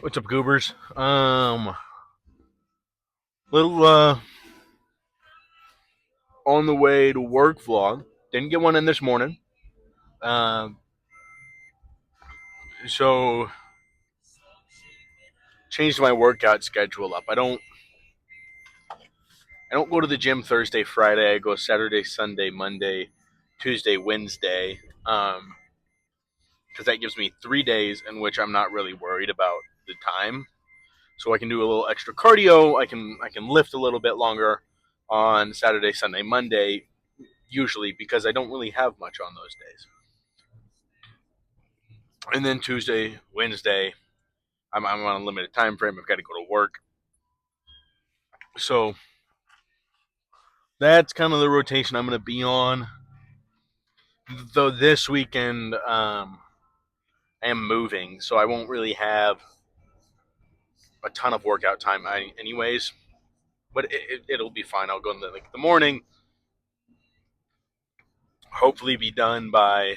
What's up, goobers? Little on the way to work vlog. Didn't get one in this morning. Um, so changed my workout schedule up. I don't go to the gym Thursday, Friday. I go Saturday, Sunday, Monday, Tuesday, Wednesday. Because that gives me 3 days in which I'm not really worried about the time. So I can do a little extra cardio. I can lift a little bit longer on Saturday, Sunday, Monday, usually because I don't really have much on those days. And then Tuesday, Wednesday, I'm on a limited time frame. I've got to go to work, so that's kind of the rotation I'm going to be on. Though this weekend, I am moving, so I won't really have a ton of workout time, anyways. But it'll be fine. I'll go in the morning. Hopefully, be done by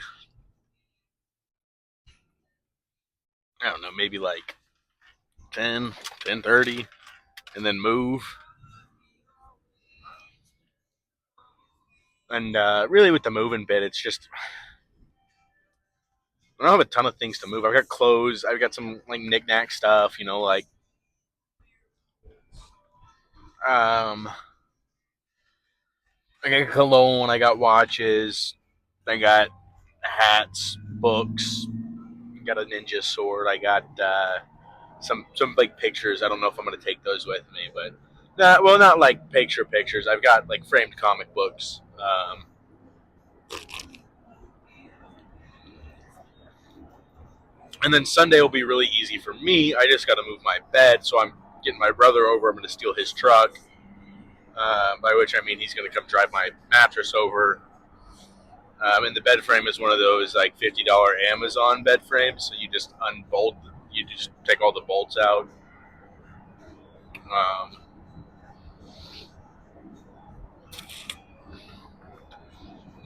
I don't know, maybe like 10:30, and then move. And really, with the moving bit, it's just I don't have a ton of things to move. I've got clothes. I've got some like knickknack stuff. Like um, I got cologne. I got watches. I got hats, books. I got a ninja sword. I got some like pictures. I don't know if I'm gonna take those with me, but not like pictures. I've got like framed comic books. And then Sunday will be really easy for me. I just got to move my bed, so I'm getting my brother over. I'm going to steal his truck, by which I mean he's going to come drive my mattress over. And the bed frame is one of those like $50 Amazon bed frames, so you just unbolt, you just take all the bolts out. Um,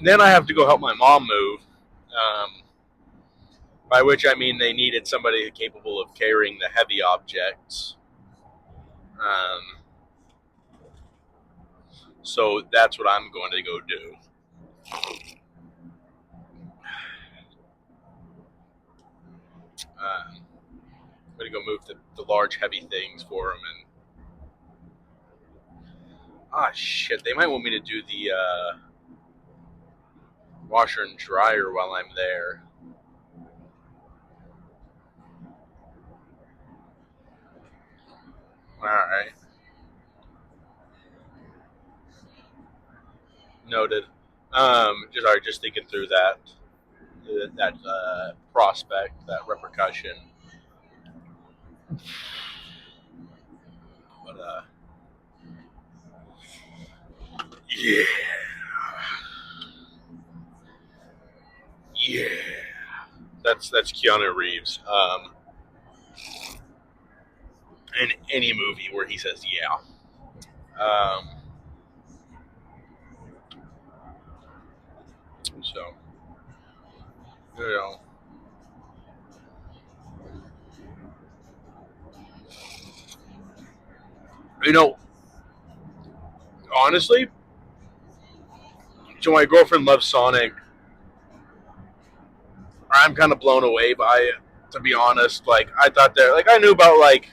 then I have to go help my mom move, um, by which I mean they needed somebody capable of carrying the heavy objects. Um, so that's what I'm going to go do. I'm going to go move the large heavy things for him. And shit, they might want me to do the washer and dryer while I'm there. All right, noted. Just thinking through that prospect, that repercussion. But yeah, yeah, that's Keanu Reeves. In any movie where he says yeah. Um, so you know, you know, honestly, so my girlfriend loves Sonic. I'm kind of blown away by it, to be honest. Like I thought like I knew about like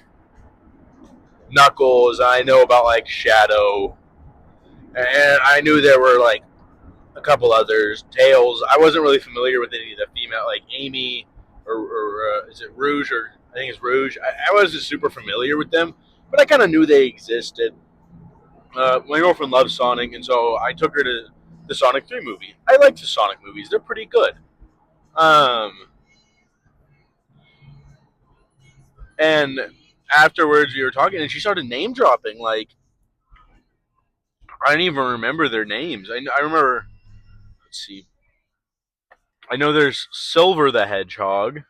Knuckles, I know about like Shadow, and I knew there were like a couple others. Tails. I wasn't really familiar with any of the female, like Amy or is it Rouge, or I think it's Rouge. I wasn't super familiar with them, but I kind of knew they existed. My girlfriend loves Sonic, and so I took her to the Sonic 3 movie. I like the Sonic movies; they're pretty good. Um, and afterwards, we were talking, and she started name dropping. Like I didn't even remember their names. I remember. Let's see. I know there's Silver the Hedgehog.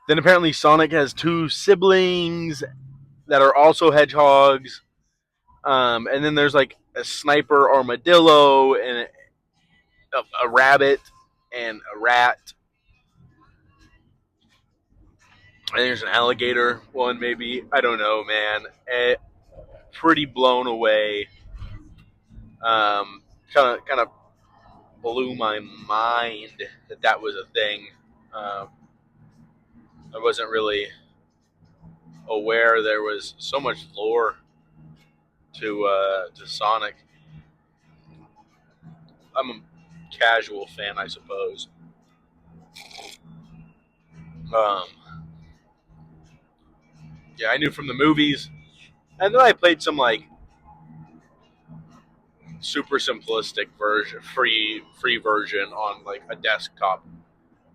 Then apparently Sonic has two siblings that are also hedgehogs. And then there's like a sniper armadillo and a rabbit and a rat. I think there's an alligator one, maybe. I don't know, man. Pretty blown away. Kind of blew my mind that that was a thing. Um, I wasn't really aware there was so much lore to Sonic. I'm a casual fan, I suppose. Um, yeah, I knew from the movies, and then I played some like super simplistic version, free version on like a desktop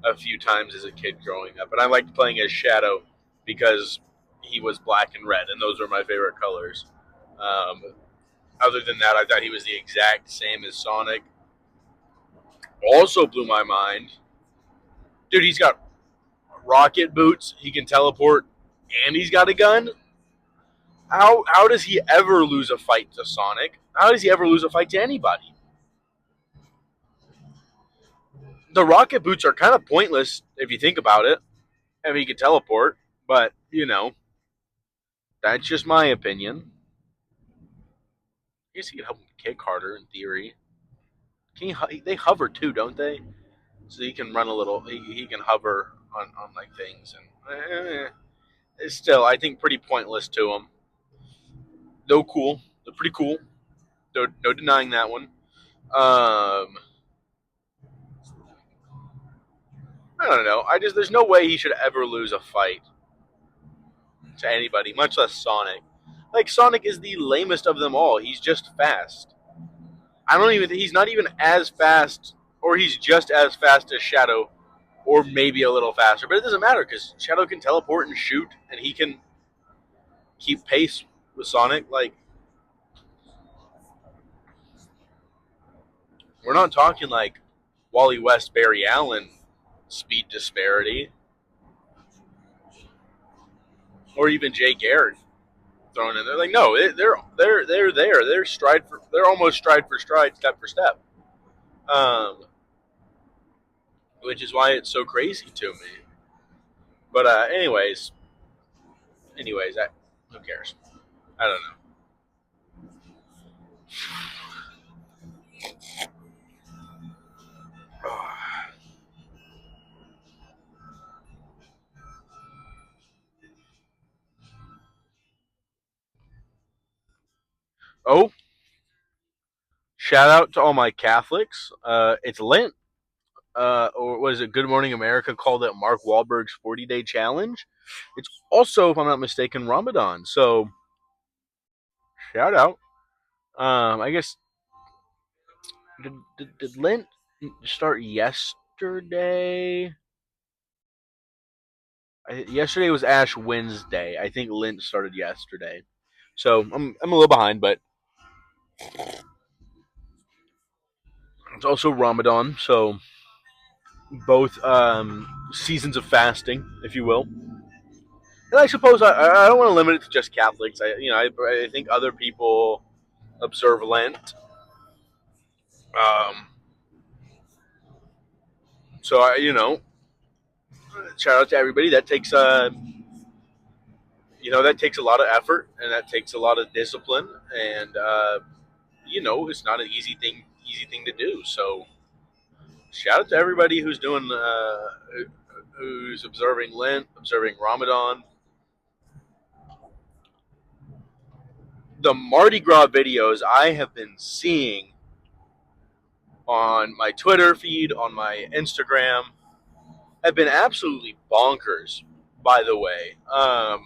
a few times as a kid growing up, and I liked playing as Shadow because he was black and red, and those were my favorite colors. Um, Other than that, I thought he was the exact same as Sonic. Also blew my mind, dude. He's got rocket boots. He can teleport, and he's got a gun. How does he ever lose a fight to Sonic? How does he ever lose a fight to anybody? The rocket boots are kind of pointless if you think about it. I mean, he can teleport, but that's just my opinion. I guess he can help him kick harder in theory. They hover too, don't they? So he can run a little. He can hover on like things, and it's still I think pretty pointless to him. Though cool, they're pretty cool. No denying that one. I don't know. I just there's no way he should ever lose a fight to anybody, much less Sonic. Like Sonic is the lamest of them all. He's just fast. I don't even. He's not even as fast, or he's just as fast as Shadow, or maybe a little faster. But it doesn't matter because Shadow can teleport and shoot, and he can keep pace with Sonic. Like we're not talking like Wally West, Barry Allen speed disparity, or even Jay Garrett thrown in there. Like no, they're there. They're almost stride for stride, step for step. Um, which is why it's so crazy to me. But anyways, who cares? I don't know. Oh, shout out to all my Catholics. It's Lent. Or was it Good Morning America called it Mark Wahlberg's 40-day challenge? It's also, if I'm not mistaken, Ramadan. So shout out. I guess did Lent start yesterday? Yesterday was Ash Wednesday. I think Lent started yesterday. So I'm a little behind, but it's also Ramadan. So both seasons of fasting, if you will. And I suppose I don't want to limit it to just Catholics. I think other people observe Lent. Um, so shout out to everybody. That takes a lot of effort and that takes a lot of discipline, and it's not an easy thing to do. So shout out to everybody who's observing Lent, observing Ramadan. The Mardi Gras videos I have been seeing on my Twitter feed, on my Instagram, have been absolutely bonkers. By the way, I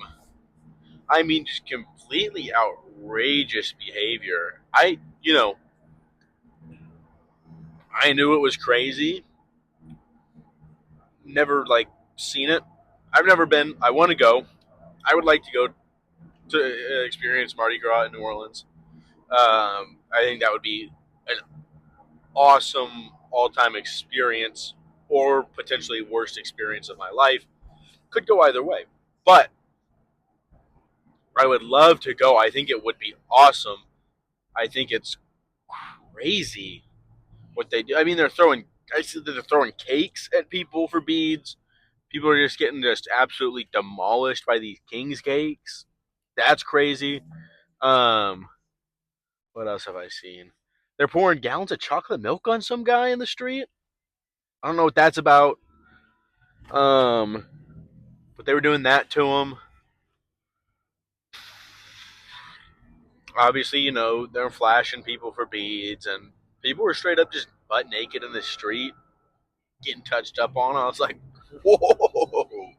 mean just completely outrageous behavior. I knew it was crazy. Never like seen it. I've never been. I want to go. I would like to go to experience Mardi Gras in New Orleans. I think that would be an awesome all-time experience, or potentially worst experience of my life. Could go either way, but I would love to go. I think it would be awesome. I think it's crazy what they do. I mean, they're throwing. I see that they're throwing cakes at people for beads. People are just getting just absolutely demolished by these king's cakes. That's crazy. Um, what else have I seen? They're pouring gallons of chocolate milk on some guy in the street. I don't know what that's about. Um, but they were doing that to him. Obviously, they're flashing people for beads, and people were straight up just butt naked in the street, getting touched up on. I was like, whoa!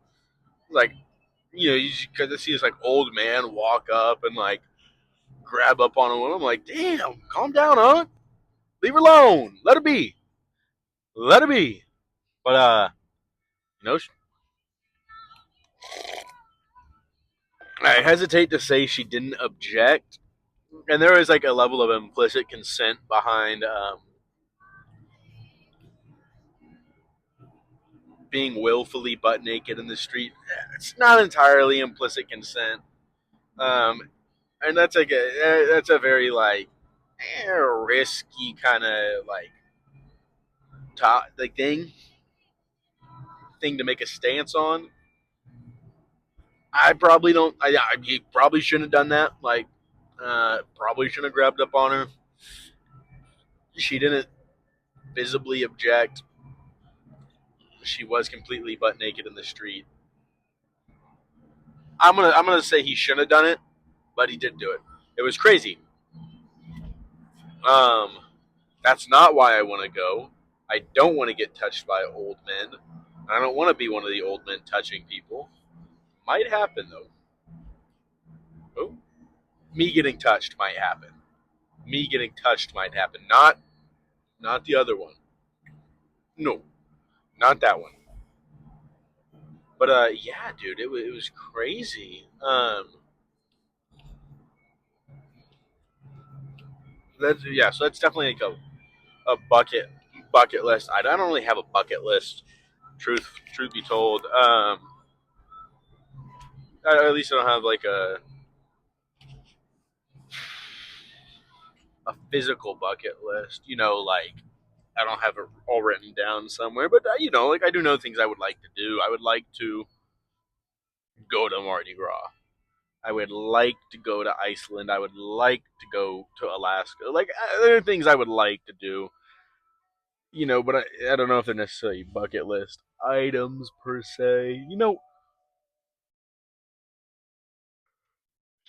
Like, you kind of see this like old man walk up and like grab up on him. I'm like, damn, calm down, huh? Leave her alone. Let her be. Let her be. But you know, I hesitate to say she didn't object, and there is like a level of implicit consent behind being willfully butt naked in the street. It's not entirely implicit consent, and that's a very like risky kind of like like thing to make a stance on. I probably don't. You probably shouldn't have done that. Like, probably shouldn't have grabbed up on her. She didn't visibly object. She was completely butt naked in the street. I'm gonna say he shouldn't have done it, but he did do it. It was crazy. Um, that's not why I want to go. I don't want to get touched by old men. I don't want to be one of the old men touching people. Might happen though. Oh, me getting touched might happen. Me getting touched might happen. Not the other one. No, not that one. But yeah, dude, it was crazy. So that's definitely like a bucket list. I don't really have a bucket list. Truth be told, at least I don't have like a physical bucket list. Like I don't have it all written down somewhere, but like I do know things I would like to do. I would like to go to Mardi Gras. I would like to go to Iceland. I would like to go to Alaska. Like there are things I would like to do. But I don't know if they're necessarily bucket list items per se.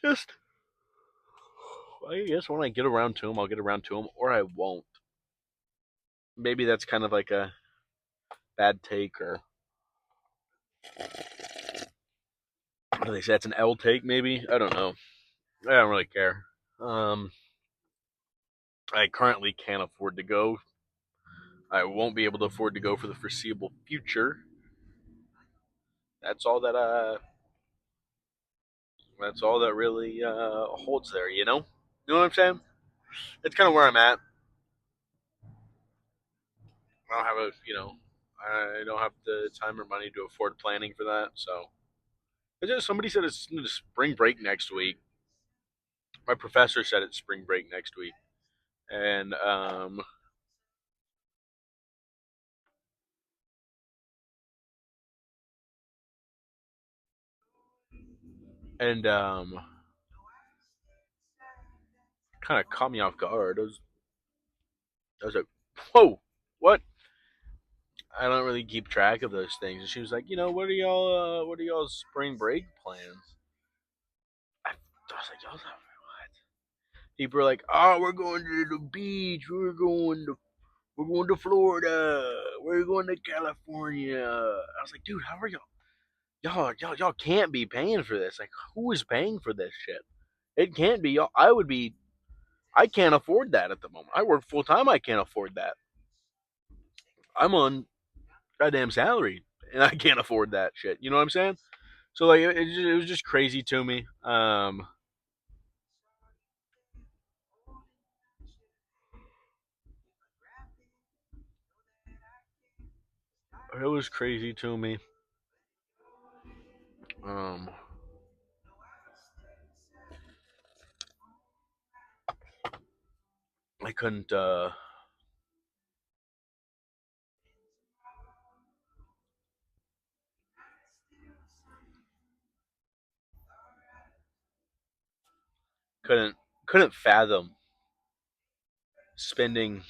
Just I guess when I get around to them, I'll get around to them, or I won't. Maybe that's kind of like a bad take, or what do they say? That's an L take, maybe. I don't know. I don't really care. Um, I currently can't afford to go. I won't be able to afford to go for the foreseeable future. That's all that. That's all that really holds there. You know what I'm saying? That's kind of where I'm at. I don't have I don't have the time or money to afford planning for that. So, somebody said it's spring break next week. My professor said it's spring break next week, and and kind of caught me off guard. I was like, whoa, what? I don't really keep track of those things. And she was like, what are y'all's spring break plans? I was like, y'all, what? People are like, oh, we're going to the beach. We're going to Florida. We're going to California. I was like, dude, how are y'all? Y'all can't be paying for this. Like, who is paying for this shit? It can't be y'all. I would be. I can't afford that at the moment. I work full time. I can't afford that. I'm on goddamn salary, and I can't afford that shit. You know what I'm saying? So like, it was just crazy to me. It was crazy to me. Um, I couldn't. couldn't couldn't fathom spending.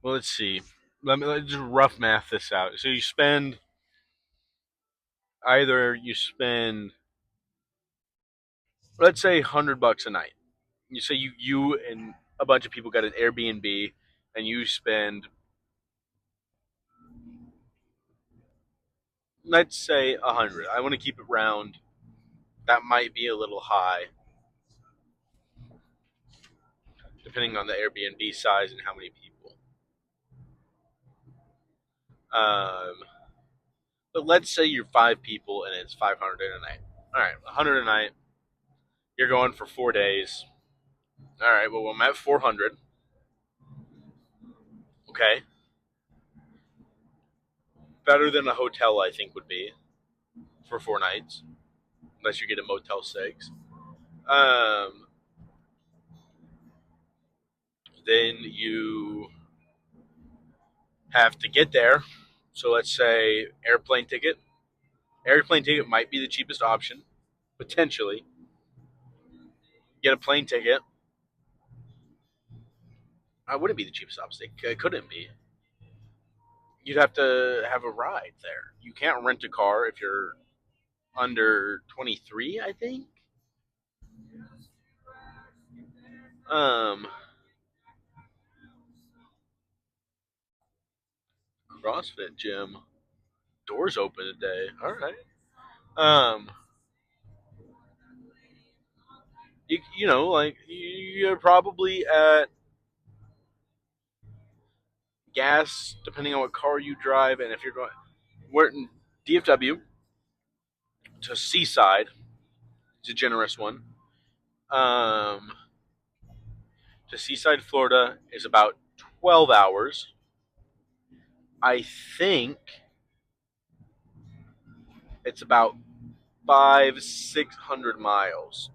Well, let's see. Let's just rough math this out. So you spend, let's say, $100 a night. You say you and a bunch of people got an Airbnb, and you spend, let's say, 100. I want to keep it round. That might be a little high, depending on the Airbnb size and how many people. Um, but let's say you're 5 people and it's 500 a night. All right, 100 a night. You're going for 4 days. All right, well, I'm at 400. Okay, better than a hotel, I think, would be for 4 nights, unless you get a Motel 6. Um, then you have to get there. So let's say airplane ticket. Airplane ticket might be the cheapest option, potentially. Get a plane ticket. I wouldn't be the cheapest option. It couldn't be. You'd have to have a ride there. You can't rent a car if you're under 23, I think. Um, CrossFit gym. Doors open today. All right. Um, like you're probably at gas, depending on what car you drive, and if you're going, we're in DFW to Seaside. It's a generous one. Um, to Seaside, Florida is about 12 hours. I think it's about 600 miles.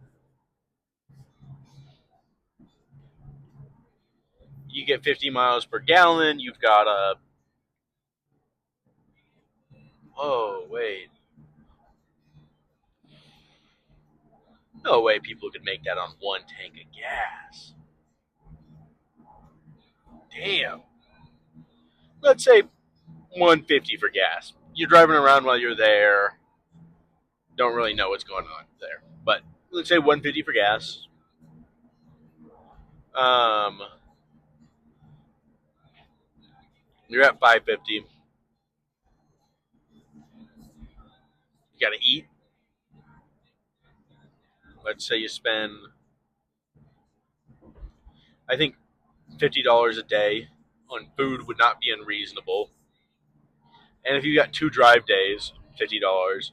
You get 50 miles per gallon. You've got a, oh, wait. No way people could make that on one tank of gas. Damn. Let's say 150 for gas. You're driving around while you're there. Don't really know what's going on there. But let's say 150 for gas. Um, you're at 550. You got to eat. Let's say you spend, I think, $50 a day on food would not be unreasonable. And if you got 2 drive days, $50.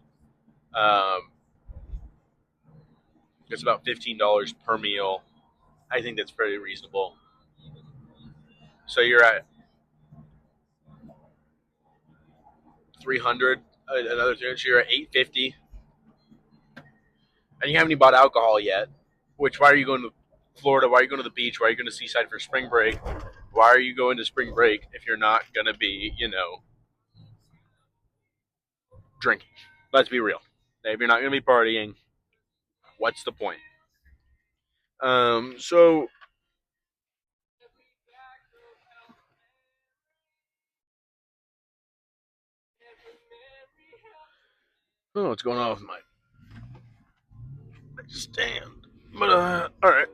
Um, it's about $15 per meal. I think that's pretty reasonable. So you're at 300, another 300. So you're at 850, and you haven't even bought alcohol yet. Which, why are you going to Florida? Why are you going to the beach? Why are you going to Seaside for spring break? Why are you going to spring break if you're not going to be, drinking? Let's be real. If you're not going to be partying, what's the point? So I don't know what's going on with my stand. But all right,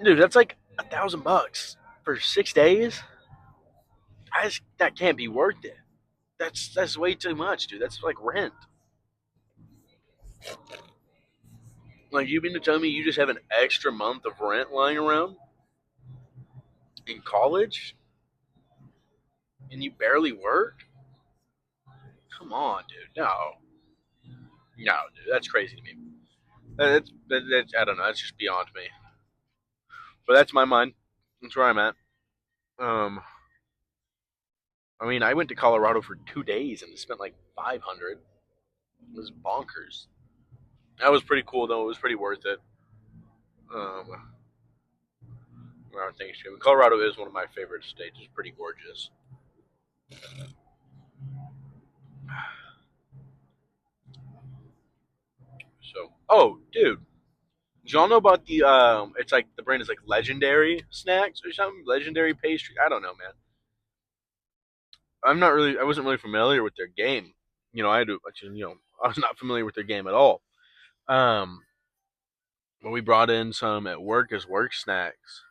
dude, that's like $1,000 for 6 days. That can't be worth it. That's way too much, dude. That's like rent. Like, you mean to tell me you just have an extra month of rent lying around in college and you barely work? Come on, dude. No, no, dude. That's crazy to me. That's I don't know. That's just beyond me. But that's my mind. That's where I'm at. Um, I mean, I went to Colorado for 2 days and spent like 500. It was bonkers. That was pretty cool though. It was pretty worth it. Um, around Thanksgiving, Colorado is one of my favorite states. It's pretty gorgeous. So, oh, dude. Do y'all know about the it's like the brand is like Legendary Snacks or something? Legendary Pastry. I don't know, man. I wasn't really familiar with their game. I had to actually, I was not familiar with their game at all. Um but we brought in some at work as work snacks.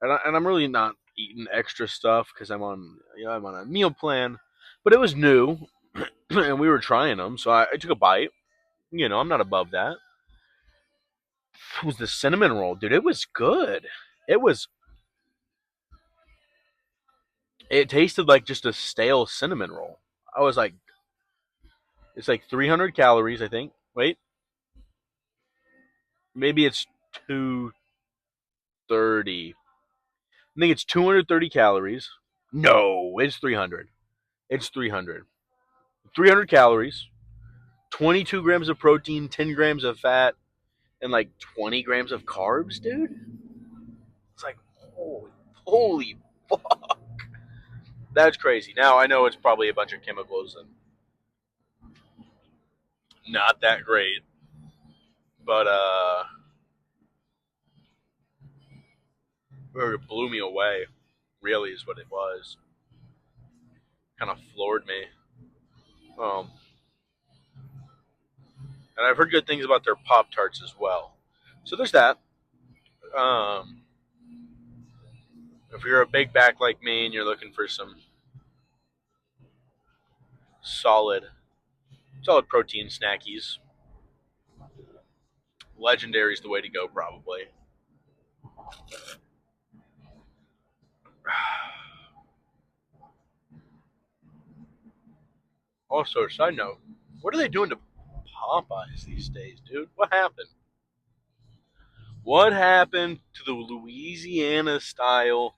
And I'm really not eating extra stuff because I'm on a meal plan, but it was new, and we were trying them, so I took a bite. I'm not above that. It was the cinnamon roll, dude. It was good. It was. It tasted like just a stale cinnamon roll. I was like, it's like 300 calories, I think. Wait, maybe it's 230. I think it's 230 calories. No, it's 300. It's 300. 300 calories, 22 grams of protein, 10 grams of fat, and like 20 grams of carbs, dude. It's like, holy fuck. That's crazy. Now I know it's probably a bunch of chemicals and not that great, but it blew me away. Really, is what it was. Kind of floored me. Um, and I've heard good things about their Pop Tarts as well. So there's that. Um, if you're a big back like me and you're looking for some solid, solid protein snackies, Legendary's the way to go, probably. Also, side note, what are they doing to Popeyes these days, dude? What happened? What happened to the Louisiana style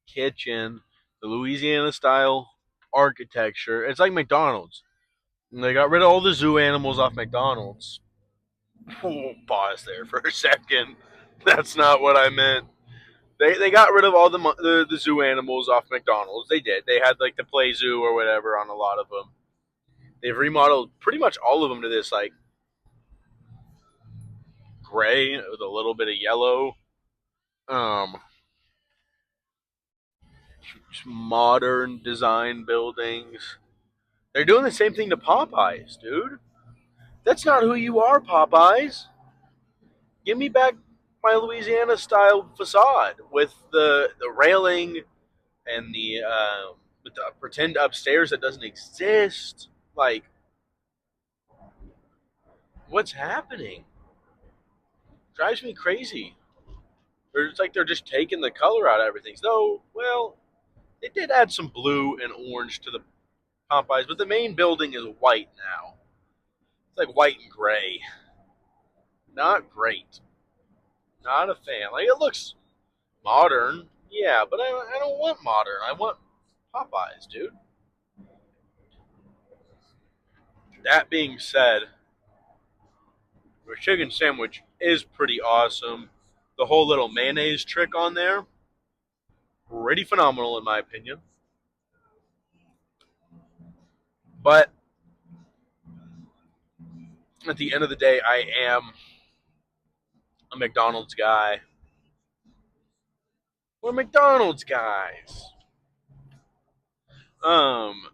kitchen, the Louisiana style architecture? It's like McDonald's. And they got rid of all the zoo animals off McDonald's. Oh, pause there for a second. That's not what I meant. They got rid of all the zoo animals off McDonald's. They did. They had like the play zoo or whatever on a lot of them. They've remodeled pretty much all of them to this like gray with a little bit of yellow. Um, Modern design buildings. They're doing the same thing to Popeyes, dude. That's not who you are, Popeyes. Give me back my Louisiana style facade with the railing and with the pretend upstairs that doesn't exist. Like, what's happening? Drives me crazy. It's like they're just taking the color out of everything. So, well, they did add some blue and orange to the Popeyes, but the main building is white now. It's like white and gray. Not great. Not a fan. Like, it looks modern, yeah, but I don't want modern. I want Popeyes, dude. That being said, the chicken sandwich is pretty awesome. The whole little mayonnaise trick on there, pretty phenomenal in my opinion. But at the end of the day, I am a McDonald's guy. We're McDonald's guys. Um,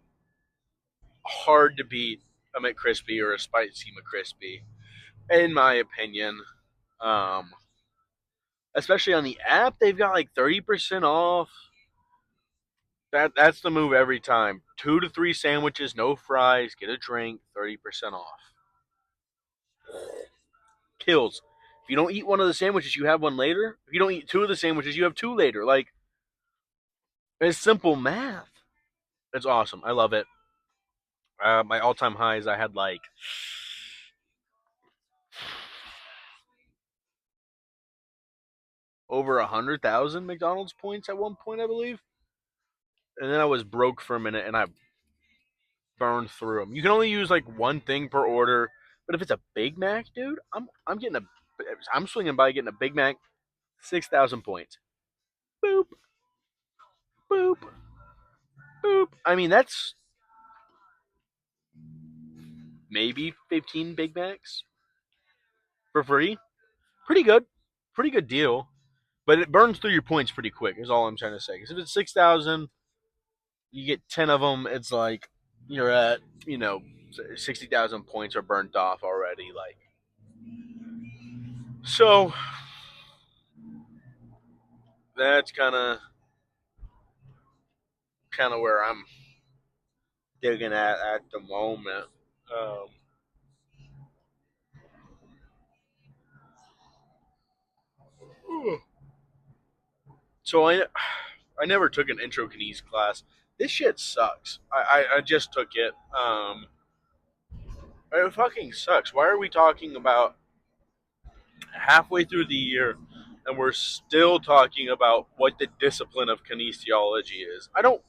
Hard to beat a McCrispy or a spicy McCrispy, in my opinion. Um, Especially on the app, they've got like 30% off. That's the move every time. 2 to 3 sandwiches, no fries, get a drink, 30% off. Kills. If you don't eat one of the sandwiches, you have one later. If you don't eat two of the sandwiches, you have two later. Like, it's simple math. It's awesome. I love it. My all-time highs, I had like over 100,000 McDonald's points at one point, I believe. And then I was broke for a minute, and I burned through them. You can only use like one thing per order, but if it's a Big Mac, dude, I'm swinging by getting a Big Mac, 6,000 points. Boop, boop, boop. I mean, that's maybe 15 Big Macs for free. pretty good, pretty good deal. But it burns through your points pretty quick. Is all I'm trying to say. Because if it's 6,000, you get 10 of them. It's like you're at 60,000 points are burnt off already. Like so, that's kind of where I'm digging at the moment. Um, so I never took an intro kinese class. This shit sucks. I just took it. It fucking sucks. Why are we talking about halfway through the year and we're still talking about what the discipline of kinesiology is? I don't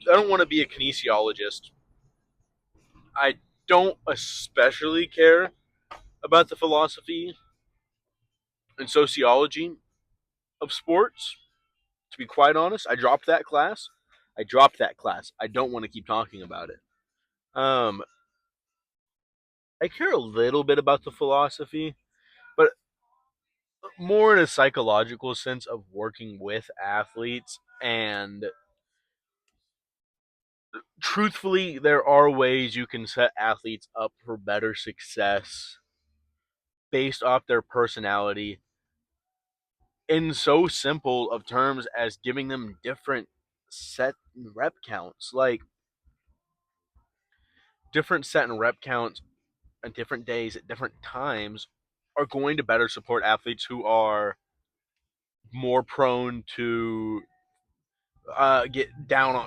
want to be a kinesiologist. I don't especially care about the philosophy and sociology of sports. To be quite honest, I dropped that class. I don't want to keep talking about it. Um, I care a little bit about the philosophy, but more in a psychological sense of working with athletes. And truthfully, there are ways you can set athletes up for better success based off their personality in so simple of terms as giving them different set and rep counts. Like different set and rep counts on different days at different times are going to better support athletes who are more prone to get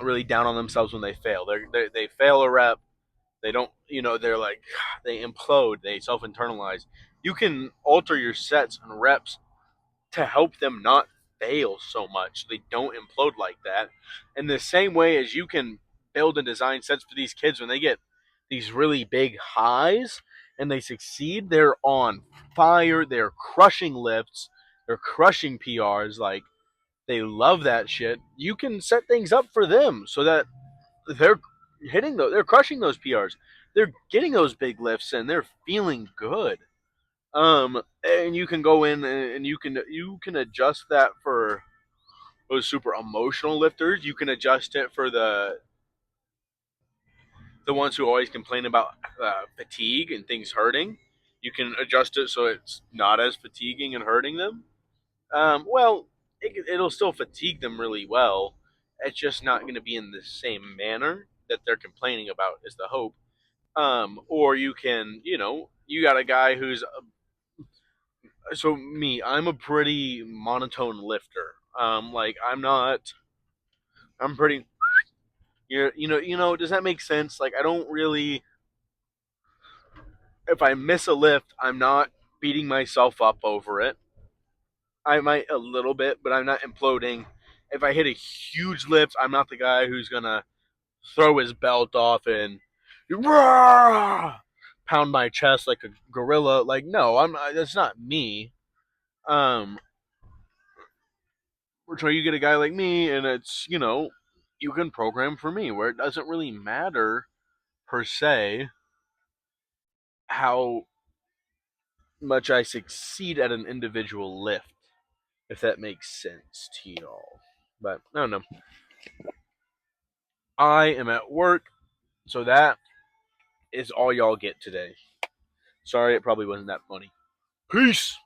really down on themselves when they fail. They fail a rep. They don't, they're like, they implode, they self internalize. You can alter your sets and reps to help them not fail so much. They don't implode like that. In the same way as you can build and design sets for these kids when they get these really big highs and they succeed, they're on fire, they're crushing lifts, they're crushing PRs, like they love that shit. You can set things up for them so that they're they're crushing those PRs. They're getting those big lifts and they're feeling good. And you can go in and you can adjust that for those super emotional lifters. You can adjust it for the ones who always complain about fatigue and things hurting. You can adjust it so it's not as fatiguing and hurting them. Well, it'll still fatigue them really well. It's just not going to be in the same manner that they're complaining about. Is the hope. Or you can, you got a guy who's so me. I'm a pretty monotone lifter. Like I'm not. I'm pretty. Does that make sense? Like I don't really. If I miss a lift, I'm not beating myself up over it. I might a little bit, but I'm not imploding. If I hit a huge lift, I'm not the guy who's gonna throw his belt off and "Rah!" pound my chest like a gorilla. Like no, I'm. That's not me. Um, so you get a guy like me, and it's you can program for me where it doesn't really matter per se how much I succeed at an individual lift, if that makes sense to y'all. But I don't know. I am at work, so that is all y'all get today. Sorry, it probably wasn't that funny. Peace.